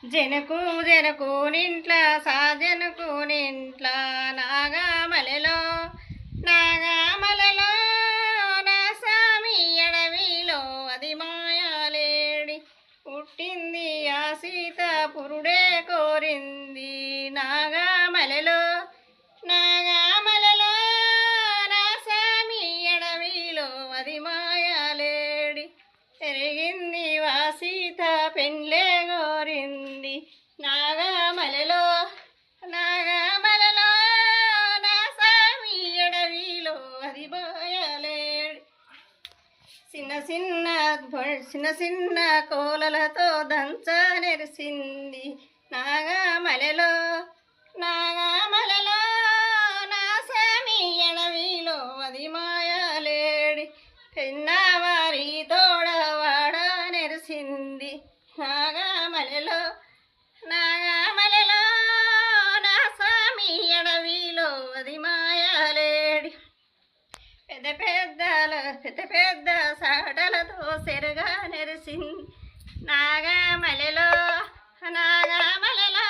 జనకు జనకునింట్ల సాజనకునింట్ల నాగామలలో నాగామలలో నా సామి ఎడవిలో అది మాయాలేడి పుట్టింది ఆ సీత పురుడే కోరింది నాగామలలో నాగామలలో నా సామి ఎడవిలో అది మాయాలేడి పెరిగింది ఆ సీత పెండ్లే కోరింది నాగామలలో నాగామలలో నా సామి ఎడవిలో అది మాయాలేడి చిన్న చిన్న కోలలతో దంచ నెరిసింది నాగామలలో నాగామలలో నా సామి ఎడవిలో అది మాయాలేడి పెన్నవారి తోడవాడ నెరిసింది నాగామలలో నాగామలలో నా సామి ఎడవిలో అది మాయాలేడి పెద్ద పెద్ద సాటలతో సెరగా నెరిసింది నాగామలలో నాగామలలో